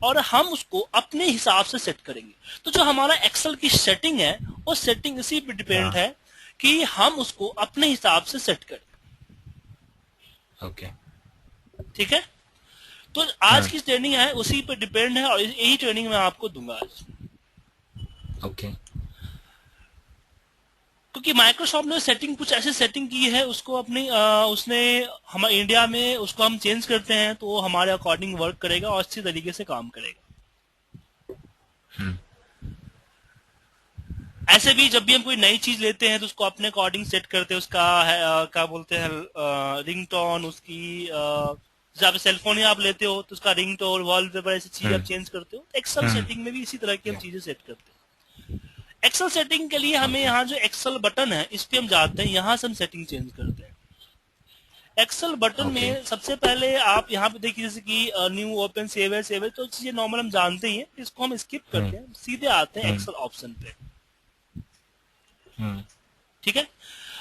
और हम उसको अपने हिसाब से सेट करेंगे। तो जो हमारा एक्सेल की सेटिंग है वो सेटिंग इसी पे डिपेंड है कि हम उसको अपने हिसाब से सेट करें। ओके। ठीक है, तो आज की ट्रेनिंग है उसी पे डिपेंड है और यही ट्रेनिंग मैं आपको दूंगा आज। ओके। क्योंकि माइक्रोसॉफ्ट ने सेटिंग कुछ ऐसे सेटिंग की है उसको अपनी उसने हमारे इंडिया में उसको हम चेंज करते हैं तो वो हमारे अकॉर्डिंग वर्क करेगा और अच्छी तरीके से काम करेगा। ऐसे भी जब भी हम कोई नई चीज लेते हैं तो उसको अपने अकॉर्डिंग सेट करते हैं, उसका क्या बोलते हैं रिंगटोन, उसकी जब आप सेलफोन ही आप लेते हो तो उसका रिंगटोन, वॉलपेपर, ऐसी चीज आप चेंज करते हो। एक्सेल सेटिंग में भी इसी तरह की हम चीजें सेट करते हैं। एक्सेल सेटिंग के लिए हमें यहाँ जो एक्सेल बटन है इस पे हम जाते हैं, यहाँ से हम सेटिंग चेंज करते हैं। एक्सेल बटन में सबसे पहले आप यहाँ पे देखिए जैसे कि न्यू, ओपन, सेव है, तो चीजें नॉर्मल हम जानते ही हैं, इसको हम स्किप करते हैं, सीधे आते हैं एक्सेल ऑप्शन पे। ठीक है,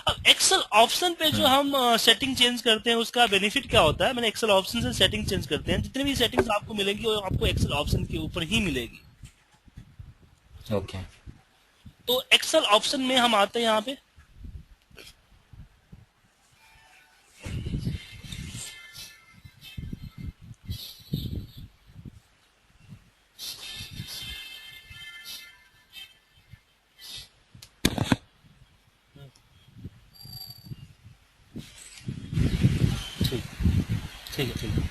अब एक्सेल ऑप्शन पे जो हम सेटिंग चेंज करते हैं उसका बेनिफिट क्या होता है। मैंने एक्सेल ऑप्शन से सेटिंग चेंज करते हैं, जितनी भी सेटिंग्स आपको मिलेंगी वो आपको एक्सेल ऑप्शन के ऊपर ही मिलेगी। ओके। तो एक्सेल ऑप्शन में हम आते हैं यहाँ पे, ठीक ठीक है, ठीक है।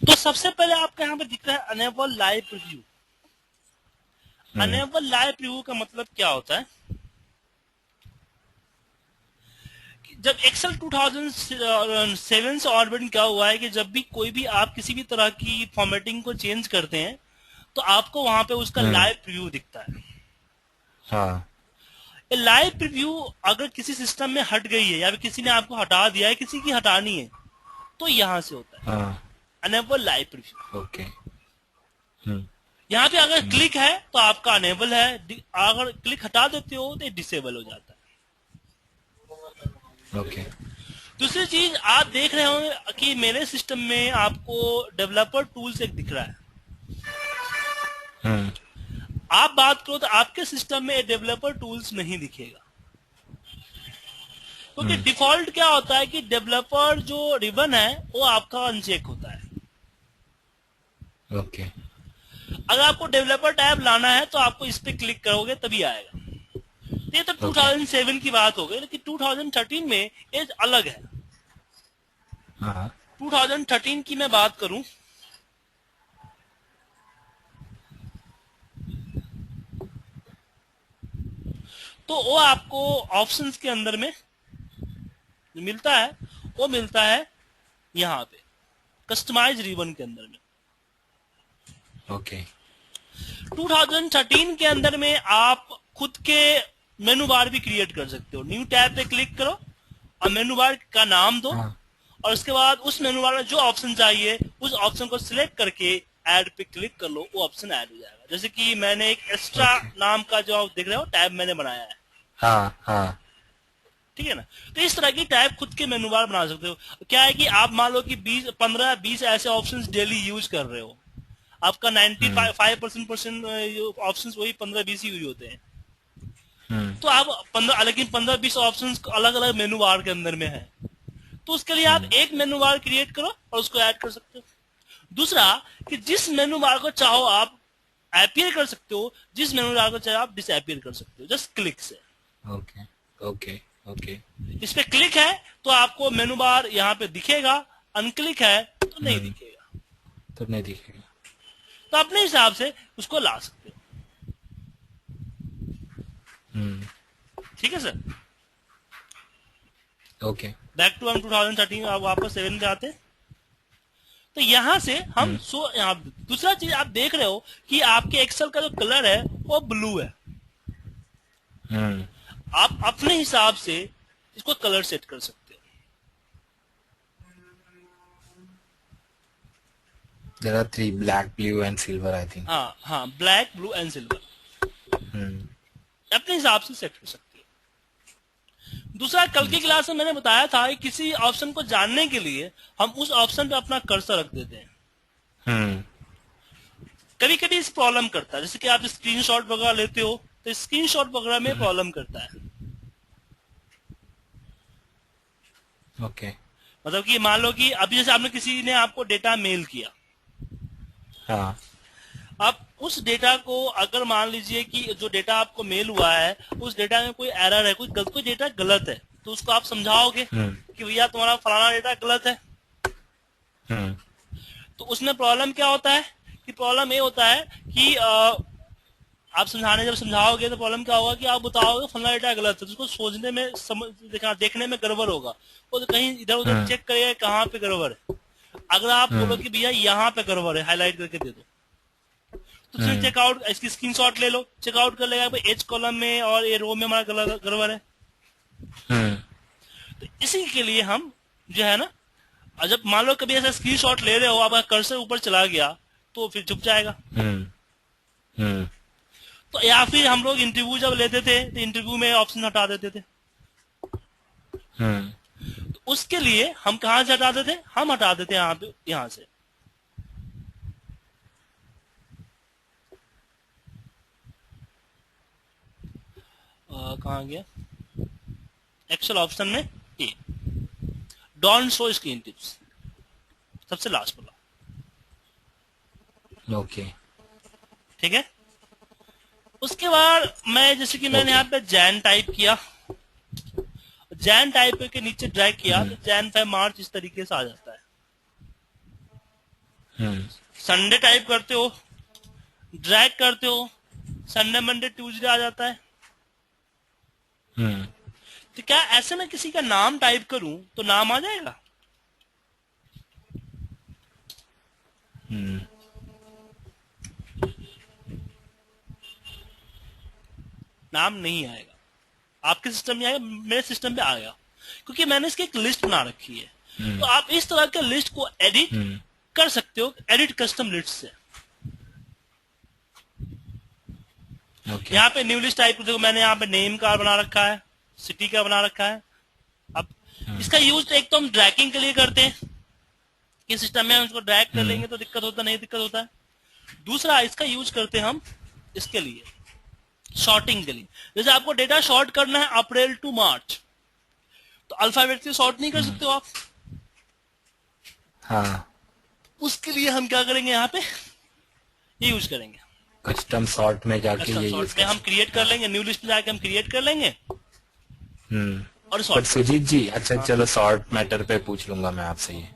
तो सबसे पहले आपका यहाँ पे दिख रहा है enable live preview. Enable live preview का मतलब क्या होता है, जब एक्सेल 2007 से ऑनवर्ड क्या हुआ है कि जब भी कोई भी आप किसी भी तरह की फॉर्मेटिंग को चेंज करते हैं तो आपको वहां पे उसका लाइव प्रीव्यू दिखता है। हाँ। ये लाइव प्रीव्यू अगर किसी सिस्टम में हट गई है या फिर किसी ने आपको हटा दिया है, किसी की हटानी है, तो यहां से होता है अनेबल लाइव प्रीव्यू। ओके। यहाँ पे अगर क्लिक है तो आपका अनेबल है, अगर क्लिक हटा देते हो तो डिसेबल हो जाता है। ओके। दूसरी चीज आप देख रहे होंगे कि मेरे सिस्टम में आपको डेवलपर टूल्स एक दिख रहा है। आप बात करो तो आपके सिस्टम में डेवलपर टूल्स नहीं दिखेगा, क्योंकि डिफॉल्ट क्या होता है कि डेवलपर जो रिबन है वो आपका अनचेक होता है। ओके। अगर आपको डेवलपर टैब लाना है तो आपको इस पे क्लिक करोगे तभी आएगा। ये तो 2007 की बात हो गई, लेकिन 2013 में ये अलग है। 2013 की मैं बात करूं तो वो आपको ऑप्शंस के अंदर में मिलता है, वो मिलता है यहाँ पे कस्टमाइज रिबन के अंदर में। ओके। 2013 के अंदर में आप खुद के मेनू बार भी क्रिएट कर सकते हो। न्यू टैब पे क्लिक करो और मेनू बार का नाम दो और उसके बाद उस मेनू बार में जो ऑप्शन चाहिए उस ऑप्शन को सिलेक्ट करके ऐड पे क्लिक कर लो, वो ऑप्शन ऐड हो जाएगा। जैसे कि मैंने एक एक्स्ट्रा नाम का जो आप देख रहे हो टैब मैंने बनाया है। ठीक है ना, तो इस तरह की टैब खुद के मेनू बार बना सकते हो। क्या है कि आप मान लो कि 15-20 ऐसे ऑप्शंस डेली यूज कर रहे हो, आपका 95% ऑप्शंस वही 15-20 यूज होते हैं। तो आप 15, लेकिन 15-20 ऑप्शंस अलग अलग मेनू बार के अंदर में है, तो उसके लिए आप एक मेनू बार क्रिएट करो और उसको ऐड कर सकते हो। दूसरा कि जिस मेनू बार को चाहो आप अपीयर कर सकते हो, जिस मेनू बार को चाहो आप डिसअपीयर कर सकते हो, जस्ट क्लिक से। ओके। ओके। ओके। इस पे क्लिक है तो आपको मेनू बार यहाँ पे दिखेगा, अनक्लिक है तो नहीं दिखेगा। तो नहीं दिखेगा। तो अपने हिसाब से उसको ला सकते हो। ठीक है सर। ओके। बैक टू हम 2013 आप वापस 7 पे आते हैं। तो यहां से हम यहाँ दूसरा चीज आप देख रहे हो कि आपके एक्सेल का जो कलर है वो ब्लू है। आप अपने हिसाब से इसको कलर सेट कर सकते हो। There are three: black, blue, and silver, I think. हाँ, ब्लैक, ब्लू एंड सिल्वर अपने हिसाब से सेट कर सकते हो। दूसरा, कल की क्लास में मैंने बताया था कि किसी ऑप्शन को जानने के लिए हम उस ऑप्शन पे अपना कर्सर रख देते हैं। कभी कभी इस प्रॉब्लम करता है, जैसे कि आप स्क्रीनशॉट वगैरह लेते हो तो स्क्रीनशॉट वगैरह में प्रॉब्लम करता है। ओके। मतलब कि मान लो कि अभी जैसे आपने किसी ने आपको डेटा मेल किया, हाँ। अब उस डेटा को अगर मान लीजिए कि जो डेटा आपको मेल हुआ है उस डेटा में कोई एरर है, कोई डेटा गलत है, तो उसको आप समझाओगे कि भैया तुम्हारा फलाना डेटा गलत है। तो उसमें प्रॉब्लम क्या होता है कि प्रॉब्लम ये होता है कि आप जब समझाओगे तो प्रॉब्लम क्या होगा कि आप बताओगे फलाना डेटा गलत है, तो उसको सोचने में देखने में गड़बड़ होगा, वो तो कहीं इधर उधर चेक करेगा कहाँ पे गड़बड़ है। अगर आप बोलो कि भैया यहाँ पे गड़बड़ है, हाईलाइट करके दे दो, तो फिर चेकआउट इसकी स्क्रीनशॉट ले लो, चेकआउट कर लेगा भाई एच कॉलम में और ये रो में हमारा गड़बड़ है। तो इसी के लिए हम जो है ना, जब मान लो कभी ऐसा स्क्रीनशॉट ले रहे हो, आपका कर्सर ऊपर चला गया तो फिर छुप जाएगा। तो या फिर हम लोग इंटरव्यू जब लेते थे तो इंटरव्यू में ऑप्शन हटा देते थे। तो उसके लिए हम कहां से हटा देते, हम हटा देते यहाँ से। कहां गया, एक्सेल ऑप्शन में ए, डोंट शो स्क्रीन टिप्स, सबसे लास्ट वाला। ओके। ठीक है। उसके बाद मैं जैसे कि मैंने यहाँ पे जैन टाइप किया, जैन टाइप के नीचे ड्रैग किया तो जैन 5 मार्च इस तरीके से आ जाता है। संडे टाइप करते हो, ड्रैग करते हो, संडे मंडे ट्यूसडे आ जाता है। तो क्या ऐसे में किसी का नाम टाइप करूं तो नाम आ जाएगा? नाम नहीं आएगा। आपके सिस्टम में आएगा, मेरे सिस्टम पे आ गया, क्योंकि मैंने इसकी एक लिस्ट बना रखी है। तो आप इस तरह के लिस्ट को एडिट कर सकते हो, एडिट कस्टम लिस्ट से। यहाँ पे न्यू लिस्ट टाइप देखो, मैंने यहाँ पे नेम का बना रखा है, सिटी का बना रखा है। अब इसका यूज एक तो हम ड्रैगिंग के लिए करते हैं कि सिस्टम में हम उसको ड्रैग कर लेंगे तो दिक्कत होता नहीं, दिक्कत होता है। दूसरा इसका यूज करते हैं हम इसके लिए, शॉर्टिंग के लिए। जैसे आपको डेटा शॉर्ट करना है अप्रैल टू मार्च, तो अल्फाबेट से शॉर्ट नहीं कर सकते हो आप। हाँ। उसके लिए हम क्या करेंगे, यहाँ पे ये यूज करेंगे, कस्टम सॉर्ट में जाके ये यूज में हम क्रिएट कर लेंगे, न्यू लिस्ट में जाके हम क्रिएट कर लेंगे और पर सुजीत जी, अच्छा चलो सॉर्ट मैटर पे पूछ लूंगा मैं आपसे ये।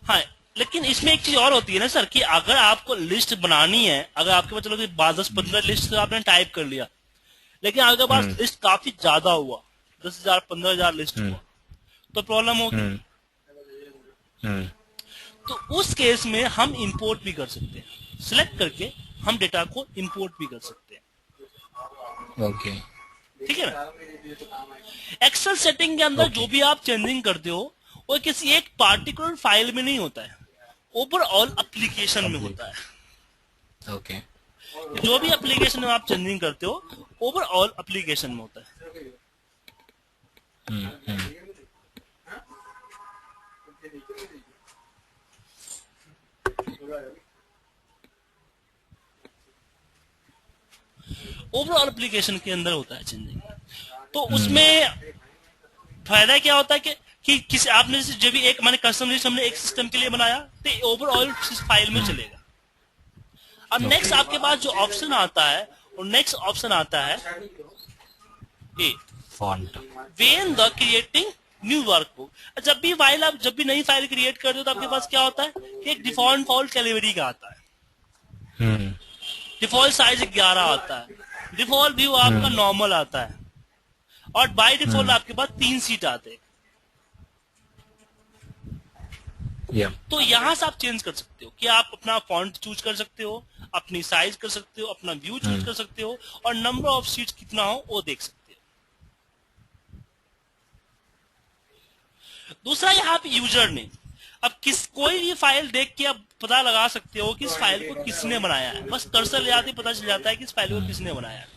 हाँ, लेकिन इसमें एक चीज और होती है ना सर, कि अगर आपको लिस्ट बनानी है, अगर आपके पास चलो 10-15 लिस्ट आपने टाइप कर लिया, लेकिन आपके पास लिस्ट काफी ज्यादा हुआ, 10,000-15,000 लिस्ट हुआ, तो प्रॉब्लम होगी। तो उस केस में हम इंपोर्ट भी कर सकते हैं, सिलेक्ट करके हम डेटा को इंपोर्ट भी कर सकते हैं। ओके। ठीक है ना। एक्सेल सेटिंग के अंदर जो भी आप चेंजिंग करते हो वो किसी एक पार्टिकुलर फाइल में नहीं होता है, ओवरऑल एप्लीकेशन में होता है। ओके। जो भी एप्लीकेशन में आप चेंजिंग करते हो ओवरऑल एप्लीकेशन में होता है। ओवरऑल एप्लीकेशन के अंदर होता है चेंजिंग। तो उसमें फायदा क्या होता है कि किसी आपने जो भी एक मैंने कस्टम लिस्ट हमने एक सिस्टम के लिए बनाया तो ओवरऑल फाइल में चलेगा। अब नेक्स्ट आपके पास जो ऑप्शन आता है, और नेक्स्ट ऑप्शन आता है a font, when the creating new workbook. जब भी नई फाइल क्रिएट करते हो तो आपके पास क्या होता है कि एक डिफॉल्ट कैटेगरी का आता है, डिफॉल्ट साइज 11 आता है, डिफॉल्ट व्यू आपका नॉर्मल आता है, और बाय डिफॉल्ट आपके पास 3 सीट आते हैं। तो यहां से आप चेंज कर सकते हो कि आप अपना फॉन्ट चूज कर सकते हो, अपनी साइज कर सकते हो, अपना व्यू चूज कर सकते हो, और नंबर ऑफ सीट्स कितना हो वो देख सकते हो। दूसरा यहाँ पे यूजर नेम। अब कोई भी फाइल देख के आप पता लगा सकते हो कि इस फाइल को किसने बनाया है, बस कर्सर ले आते पता चल जाता है कि इस फाइल को किसने बनाया है।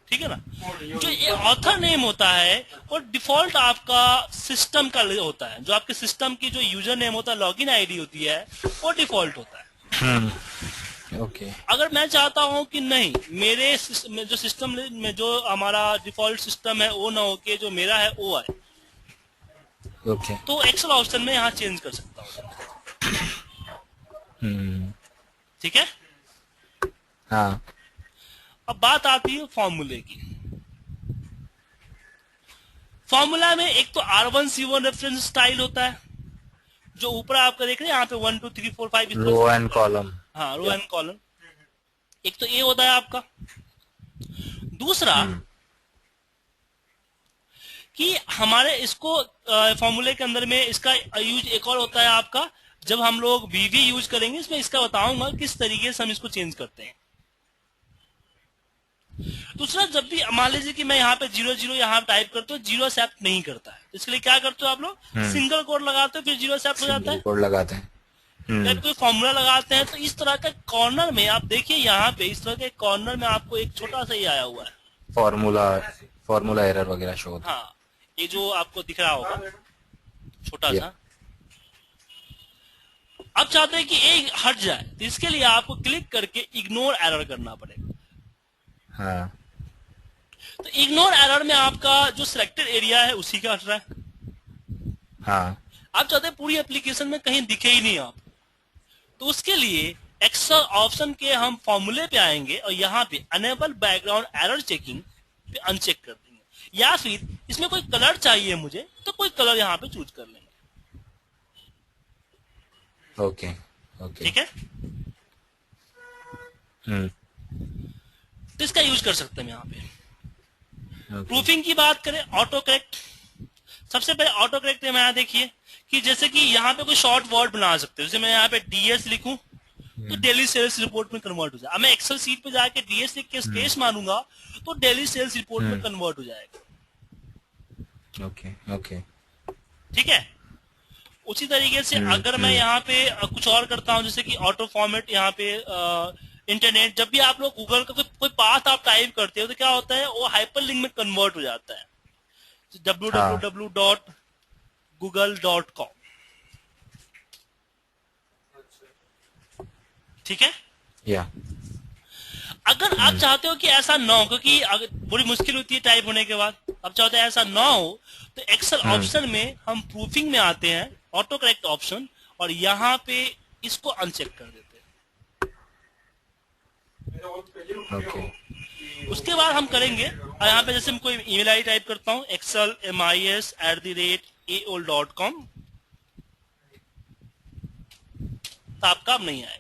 ठीक है ना। जो ये ऑथर नेम होता है वो डिफॉल्ट आपका सिस्टम का होता है, जो आपके सिस्टम की जो यूजर नेम होता है, लॉगिन आईडी होती है, वो डिफॉल्ट होता है। ओके अगर मैं चाहता हूं कि नहीं, मेरे जो सिस्टम में जो हमारा डिफॉल्ट सिस्टम है वो ना हो के जो मेरा है वो है, ओके तो एक्सेल ऑप्शन में यहाँ चेंज कर सकता हूँ। ठीक है। हाँ अब बात आती है फॉर्मूले की। फॉर्मूला में एक तो R1C1 रेफरेंस स्टाइल होता है, जो ऊपर आपका देख रहे हैं यहाँ पे 1 2 3 4 5 रो एंड कॉलम। हाँ, रो एंड कॉलम। एक तो ये होता है आपका। दूसरा कि हमारे इसको फॉर्मूले के अंदर में इसका यूज एक और होता है आपका, जब हम लोग वीवी यूज करेंगे इसमें इसका बताऊंगा किस तरीके से हम इसको चेंज करते हैं। दूसरा, जब भी मान लीजिए कि मैं यहाँ पे 00 यहाँ टाइप करता हूँ, जीरो एक्सेप्ट नहीं करता है, इसके लिए क्या करते हो आप लोग, सिंगल कोड लगाते हो, फिर जीरो एक्सेप्ट हो जाता है, कोड लगाते हैं। जब कोई फॉर्मूला लगाते हैं तो इस तरह का कॉर्नर में आप देखिए, यहाँ पे इस तरह के कॉर्नर में आपको एक छोटा सा ही आया हुआ है फॉर्मूला एरर वगैरह शो होता है। हाँ, ये जो आपको दिख रहा होगा छोटा सा। अब चाहते हैं कि ये हट जाए, तो इसके लिए आपको क्लिक करके इग्नोर एरर करना पड़ेगा। हाँ तो इग्नोर एरर में आपका जो सिलेक्टेड एरिया है उसी का हट रहा है। हाँ आप चाहते हैं पूरी एप्लीकेशन में कहीं दिखे ही नहीं आप, तो उसके लिए एक्सेल ऑप्शन के हम फॉर्मूले पे आएंगे और यहाँ पे अनेबल बैकग्राउंड एरर चेकिंग पे अनचेक कर देंगे, या फिर इसमें कोई कलर चाहिए मुझे तो कोई कलर यहाँ पे चूज कर लेंगे। ओके ओके ठीक है। तो इसका यूज कर सकते हैं यहाँ पे। प्रूफिंग की बात करें, ऑटो करेक्ट। सबसे पहले ऑटो करेक्ट में यहाँ देखिए कि जैसे कि यहाँ पे कोई शॉर्ट वर्ड बना सकते हो, जैसे मैं यहाँ पे डीएस लिखूं तो डेली सेल्स रिपोर्ट में कन्वर्ट हो जाए। अब मैं एक्सेल सीट पे जाके डीएस लिख के स्पेस मारूंगा तो डेली सेल्स रिपोर्ट में कन्वर्ट हो जाएगा। ओके ओके ठीक है। उसी तरीके से अगर मैं यहाँ पे कुछ और करता हूँ, जैसे कि ऑटो फॉर्मेट, यहाँ पे इंटरनेट, जब भी आप लोग गूगल का कोई पाथ आप टाइप करते हो तो क्या होता है, वो हाइपर लिंक में कन्वर्ट हो जाता है, www.google.com। ठीक है। या अगर आप चाहते हो कि ऐसा ना हो, क्योंकि बड़ी मुश्किल होती है टाइप होने के बाद, आप चाहते हैं ऐसा ना हो, तो एक्सेल ऑप्शन में हम प्रूफिंग में आते हैं, ऑटो करेक्ट ऑप्शन, और यहाँ पे इसको अनचेक कर देते हैं। ओके उसके बाद हम करेंगे, यहाँ पे जैसे मैं कोई ईमेल आईडी टाइप करता हूँ, excelmis@aol.com, तो आपका अब नहीं आएगा।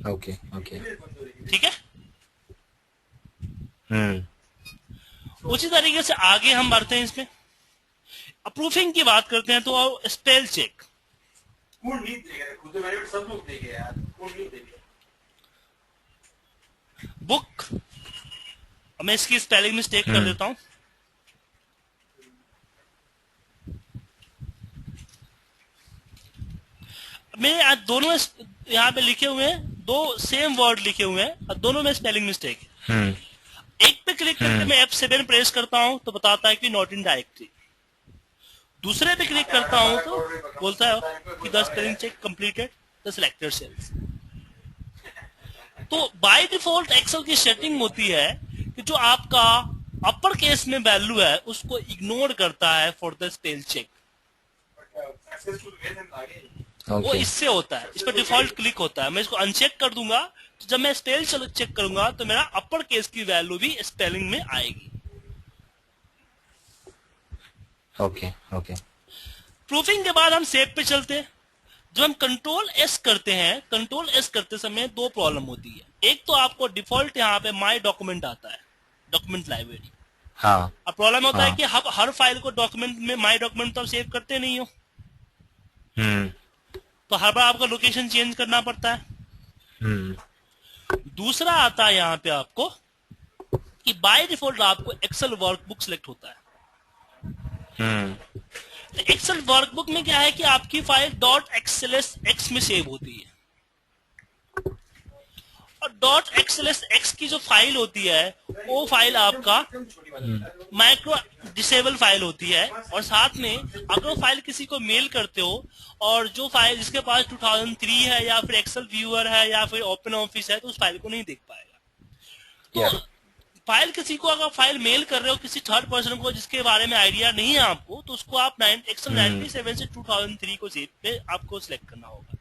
ओके ओके ठीक है। उसी तरीके से आगे हम बढ़ते हैं इसमें। अप्रूविंग की बात करते हैं तो स्पेल चेक। बुक, मैं इसकी स्पेलिंग मिस्टेक कर देता हूं। मेरे आज दोनों यहाँ पे लिखे हुए हैं, दो सेम वर्ड लिखे हुए हैं और दोनों में स्पेलिंग मिस्टेक है। एक पे क्लिक करके मैं F7 प्रेस करता हूं तो बताता है कि नॉट इन डायरेक्टरी। दूसरे पे क्लिक करता हूं तो बोलता है कि the spelling check completed the selected cells. तो बाय डिफॉल्ट एक्सेल की सेटिंग होती है कि जो आपका अपर केस में वैल्यू है उसको इग्नोर करता है फॉर द स्पेल चेक। वो इससे होता है, इस पर डिफॉल्ट क्लिक होता है। मैं इसको अनचेक कर दूंगा तो जब मैं स्पेल चेक करूंगा तो मेरा अपर केस की वैल्यू भी स्पेलिंग में आएगी। Okay okay. प्रूफिंग के बाद हम सेव पे चलते हैं। जब हम कंट्रोल एस करते हैं, कंट्रोल एस करते समय दो प्रॉब्लम होती है। एक तो आपको डिफॉल्ट यहाँ पे माई डॉक्यूमेंट आता है, डॉक्यूमेंट लाइब्रेरी। हाँ। अब प्रॉब्लम होता है कि हर फाइल को डॉक्यूमेंट में माई डॉक्यूमेंट तो आप सेव करते नहीं हो, तो हर बार आपको लोकेशन चेंज करना पड़ता है। दूसरा आता है यहाँ पे आपको कि बाय डिफॉल्ट आपको एक्सेल वर्कबुक सिलेक्ट होता है। एक्सेल वर्कबुक में क्या है कि आपकी फाइल .xls में सेव होती है, और डॉट एक्सएलएस एक्स की जो फाइल होती है वो फाइल आपका माइक्रो डिसेबल फाइल होती है, और साथ में अगर वो फाइल किसी को मेल करते हो और जो फाइल जिसके पास 2003 है या फिर एक्सेल व्यूअर है या फिर ओपन ऑफिस है तो उस फाइल को नहीं देख पाएगा। तो फाइल किसी को अगर फाइल मेल कर रहे हो किसी थर्ड पर्सन को जिसके बारे में आइडिया नहीं है आपको, तो उसको आप एक्सेल 97 से 2003 को सेव पे आपको सिलेक्ट करना होगा।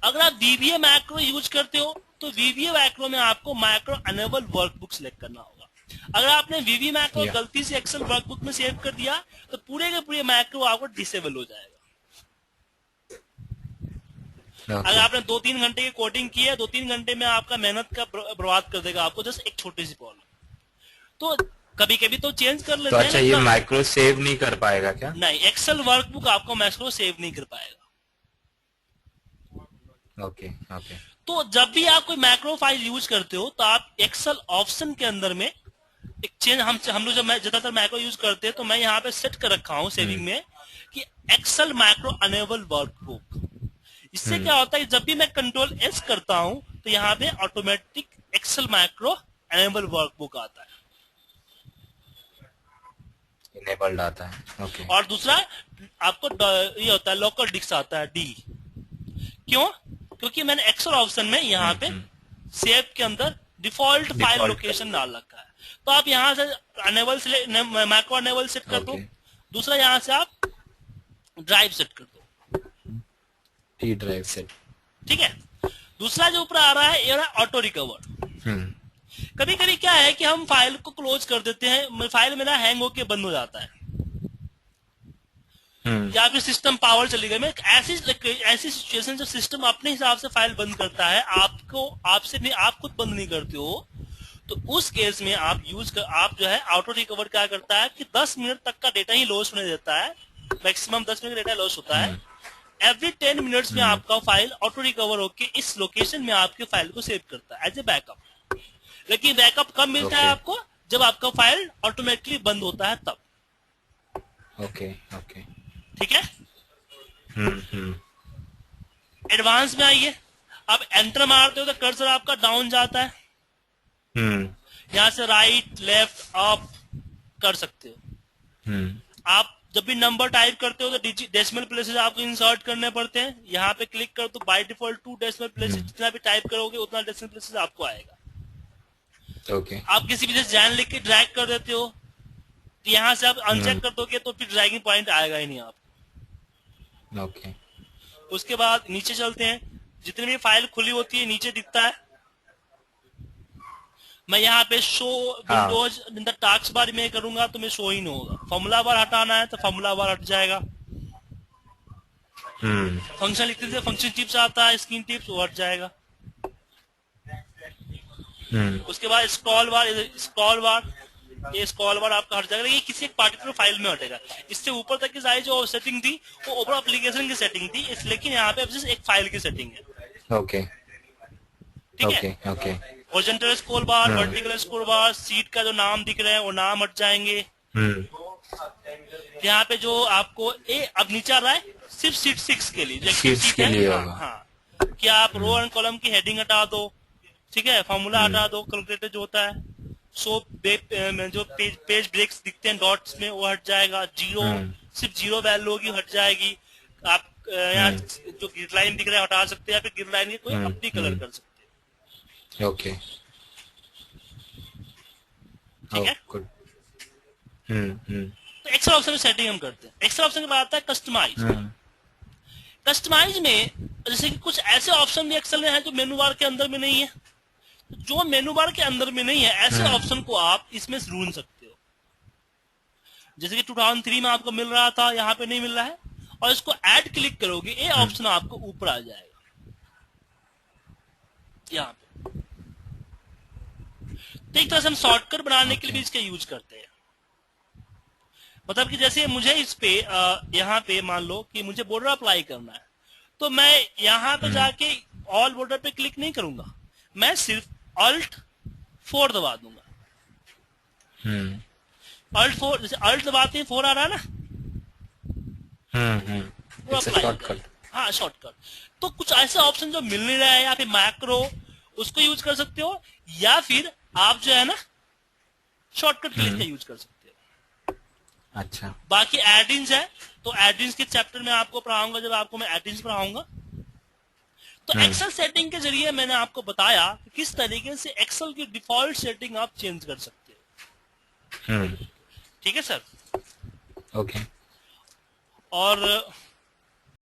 अगर आप वीवीए मैक्रो यूज करते हो तो वीवीए मैक्रो में आपको माइक्रो अनेबल वर्कबुक सिलेक्ट करना होगा। अगर आपने वीवी मैक्रो गलती से एक्सेल वर्कबुक में सेव कर दिया तो पूरे के पूरे मैक्रो आपको डिसेबल हो जाएगा। अगर आपने 2-3 घंटे की कोडिंग की है, 2-3 घंटे में आपका मेहनत का बर्बाद कर देगा आपको जस्ट एक छोटी सी प्रॉब्लम। तो कभी कभी तो चेंज कर लेते हैं। तो अच्छा, ये माइक्रो सेव नहीं कर पाएगा क्या? नहीं, एक्सेल वर्कबुक आपको माइक्रो सेव नहीं कर पाएगा। ओके। तो जब भी आप कोई मैक्रो फाइल यूज करते हो तो आप एक्सेल ऑप्शन के अंदर में एक चेंज, हम लोग जब मैं ज्यादातर मैक्रो यूज करते हैं तो मैं यहाँ पे सेट कर रखा हूँ सेविंग में कि एक्सेल मैक्रो अनेबल वर्कबुक। इससे क्या होता है जब भी मैं कंट्रोल एस करता हूँ तो यहाँ पे automatic Excel macro enable workbook आता है, इनेबल्ड आता है। ओके। और दूसरा आपको ये होता है लोकल डिस्क आता है डी। क्यों? क्योंकि मैंने एक्सेल ऑप्शन में यहाँ पे सेव के अंदर डिफॉल्ट फाइल लोकेशन डाल रखा है। तो आप यहाँ से अनेबल मैक्रो अनेबल सेट कर दो। दूसरा यहाँ से आप ड्राइव सेट कर दो, टी ड्राइव सेट। ठीक है। दूसरा जो ऊपर आ रहा है ये ऑटो रिकवर। कभी कभी क्या है कि हम फाइल को क्लोज कर देते हैं, फाइल मेरा हैंग होके बंद हो जाता है या फिर सिस्टम पावर चली गई। मैं ऐसी सिचुएशन जब सिस्टम अपने हिसाब से फाइल बंद करता है, आपसे नहीं, आप खुद बंद नहीं करते हो, तो उस केस में आप जो है ऑटो रिकवर क्या करता है कि 10 मिनट तक का डेटा ही लॉस होने देता है, मैक्सिमम 10 मिनट का डेटा लॉस होता है। एवरी 10 मिनट्स में आपका फाइल ऑटो रिकवर होके इस लोकेशन में आपके फाइल को सेव करता है एज ए बैकअप। लेकिन बैकअप कब मिलता है आपको? जब आपका फाइल ऑटोमेटिकली बंद होता है तब। ओके। ठीक है। एडवांस में आइए, आप एंटर मारते हो तो कर्सर आपका डाउन जाता है। यहाँ से राइट लेफ्ट अप कर सकते हो। आप जब भी नंबर टाइप करते हो तो डेसिमल प्लेसेस आपको इंसर्ट करने पड़ते हैं। यहाँ पे क्लिक करो तो बाय डिफॉल्ट 2 डेसिमल प्लेसेस, जितना भी टाइप करोगे उतना डेसिमल प्लेसेस आपको आएगा। ओके। आप किसी भी जैसे जैन लिख के ड्रैग कर देते हो तो यहाँ से आप अनचेक कर दोगे तो फिर ड्रैगिंग पॉइंट आएगा ही नहीं आपको। ओके। उसके बाद नीचे चलते हैं, जितनी भी फाइल खुली होती है नीचे दिखता है। मैं यहाँ पे show Windows in the task bar में करूंगा तो मैं शो ही नहीं होगा। फॉर्मूला बार हटाना है तो फॉर्मूला बार हट जाएगा। फंक्शन लिखते थे फंक्शन टिप्स आता है, स्क्रीन टिप्स वो हट जाएगा। उसके बाद स्क्रॉल बार ये स्क्रॉल बार आपका हट जाएगा। ये किसी एक पार्टिकुलर फाइल में हटेगा। इससे ऊपर तक की सारी जो सेटिंग थी वो ओवर एप्लीकेशन की सेटिंग थी, लेकिन यहाँ पे सिर्फ एक फाइल की सेटिंग है। ओके। ठीक है। ओके। हॉरिजॉन्टल स्क्रॉल बार, वर्टिकल स्क्रॉल बार, सीट का जो नाम दिख रहे हैं वो नाम हट जाएंगे। यहाँ पे जो आपको अब नीचे आ रहा है सिर्फ सीट 6 के लिए, सीट्स के लिए हाँ, कि आप रो एंड कॉलम की हेडिंग हटा दो, ठीक है, फॉर्मूला हटा दो, कैलकुलेटर जो होता है, सो जो पेज ब्रेक्स दिखते हैं डॉट्स में वो हट जाएगा। सिर्फ जीरो वैल्यू होगी, हट जाएगी। आप यहाँ जो ग्रिड लाइन दिख रहा है हटा सकते हैं, या फिर ग्रिड लाइन की कोई अपनी कलर कर सकते हैं। ओके। ठीक है। गुड। तो एक्सेल ऑप्शन में सेटिंग हम करते हैं। एक्सेल ऑप्शन के बाद आता है कस्टमाइज। कस्टमाइज में जैसे कि कुछ ऐसे ऑप्शन भी एक्सेल में है जो मेनू बार के अंदर में नहीं है। जो मेनू बार के अंदर में नहीं है ऐसे ऑप्शन को आप इसमें ढूंढ सकते हो। जैसे कि 2003 में आपको मिल रहा था, यहाँ पे नहीं मिल रहा है, और इसको ऐड क्लिक करोगे ये ऑप्शन आपको ऊपर आ जाएगा यहाँ पे। तो एक तरह से हम शॉर्टकट बनाने के लिए भी इसका यूज करते हैं। मतलब कि जैसे मुझे इस पे यहाँ पे मान लो कि मुझे बॉर्डर अप्लाई करना है, तो मैं यहाँ पे जाके ऑल बॉर्डर पे क्लिक नहीं करूंगा, मैं सिर्फ Alt 4 दबा दूंगा। Alt 4, जैसे Alt दबाते हैं 4 आ रहा है ना, शॉर्टकट। हाँ शॉर्टकट। तो कुछ ऐसा ऑप्शन जो मिल नहीं रहा है, या फिर मैक्रो उसको यूज कर सकते हो, या फिर आप जो है ना शॉर्टकट क्लिक का यूज कर सकते हो। अच्छा। बाकी एडिंस है, तो एडिंस के चैप्टर में आपको पढ़ाऊंगा, जब आपको मैं एडिंस पढ़ाऊंगा। तो एक्सेल सेटिंग के जरिए मैंने आपको बताया कि किस तरीके से एक्सेल की डिफॉल्ट सेटिंग आप चेंज कर सकते हो। ठीक है सर। ओके। और